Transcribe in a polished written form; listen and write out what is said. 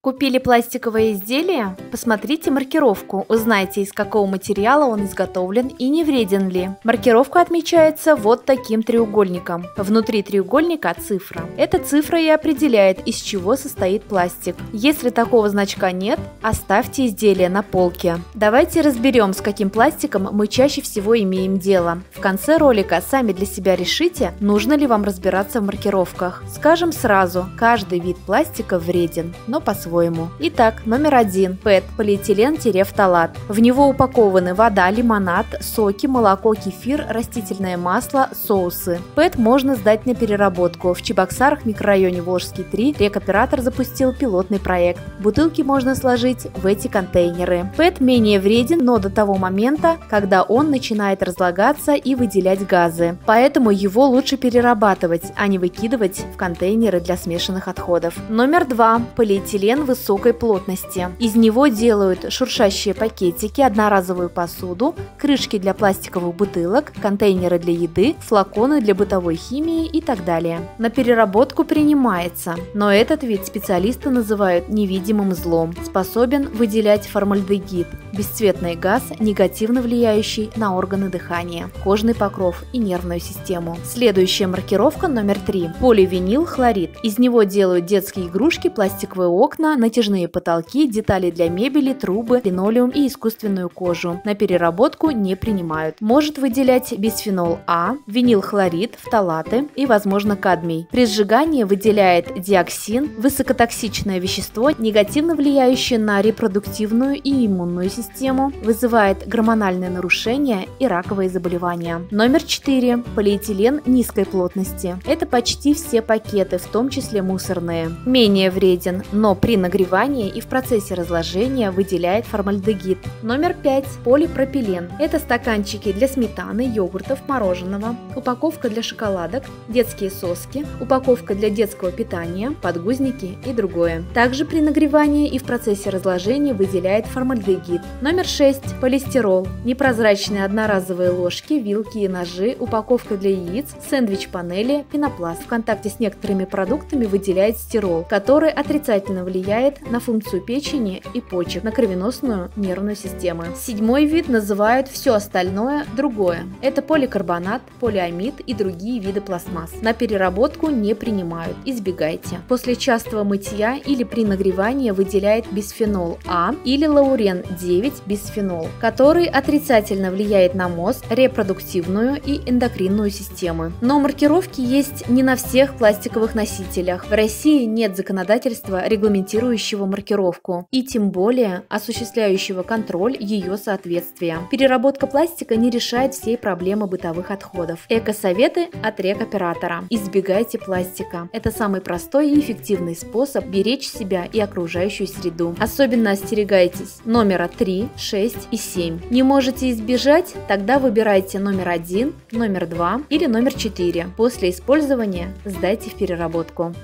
Купили пластиковое изделие? Посмотрите маркировку, узнайте, из какого материала он изготовлен и не вреден ли. Маркировка отмечается вот таким треугольником. Внутри треугольника цифра. Эта цифра и определяет, из чего состоит пластик. Если такого значка нет, оставьте изделие на полке. Давайте разберем, с каким пластиком мы чаще всего имеем дело. В конце ролика сами для себя решите, нужно ли вам разбираться в маркировках. Скажем сразу, каждый вид пластика вреден, но по-своему. Итак, номер 1. ПЭТ – полиэтилен-фталат. В него упакованы вода, лимонад, соки, молоко, кефир, растительное масло, соусы. ПЭТ можно сдать на переработку. В Чебоксарах, микрорайоне Волжский 3, рекоператор запустил пилотный проект. Бутылки можно сложить в эти контейнеры. ПЭТ менее вреден, но до того момента, когда он начинает разлагаться и выделять газы. Поэтому его лучше перерабатывать, а не выкидывать в контейнеры для смешанных отходов. Номер 2. Полиэтилен высокой плотности. Из него делают шуршащие пакетики, одноразовую посуду, крышки для пластиковых бутылок, контейнеры для еды, флаконы для бытовой химии и так далее. На переработку принимается, но этот вид специалисты называют невидимым злом. Способен выделять формальдегид, бесцветный газ, негативно влияющий на органы дыхания, кожный покров и нервную систему. Следующая маркировка номер 3. Поливинилхлорид. Из него делают детские игрушки, пластиковые окна, натяжные потолки, детали для мебели, трубы, линолеум и искусственную кожу. На переработку не принимают. Может выделять бисфенол А, винилхлорид, фталаты и, возможно, кадмий. При сжигании выделяет диоксин, высокотоксичное вещество, негативно влияющее на репродуктивную и иммунную систему, вызывает гормональные нарушения и раковые заболевания. Номер 4. Полиэтилен низкой плотности. Это почти все пакеты, в том числе мусорные. Менее вреден, но при нагревании и в процессе разложения выделяет формальдегид. Номер 5. Полипропилен. Это стаканчики для сметаны, йогуртов, мороженого, упаковка для шоколадок, детские соски, упаковка для детского питания, подгузники и другое. Также при нагревании и в процессе разложения выделяет формальдегид. Номер 6. Полистирол. Непрозрачные одноразовые ложки, вилки и ножи, упаковка для яиц, сэндвич-панели, пенопласт. В контакте с некоторыми продуктами выделяет стирол, который отрицательно влияет на функцию печени и почек, на кровеносную нервную систему. Седьмой вид называют все остальное другое. Это поликарбонат, полиамид и другие виды пластмасс. На переработку не принимают, избегайте. После частого мытья или при нагревании выделяет бисфенол А или лаурен-9 бисфенол, который отрицательно влияет на мозг, репродуктивную и эндокринную системы. Но маркировки есть не на всех пластиковых носителях. В России нет законодательства, регламентирующего маркировку, и тем более осуществляющего контроль ее соответствия. Переработка пластика не решает всей проблемы бытовых отходов. Эко-советы от рекоператора. Избегайте пластика. Это самый простой и эффективный способ беречь себя и окружающую среду. Особенно остерегайтесь номера 3, 6 и 7. Не можете избежать? Тогда выбирайте номер 1, номер 2 или номер 4. После использования сдайте в переработку.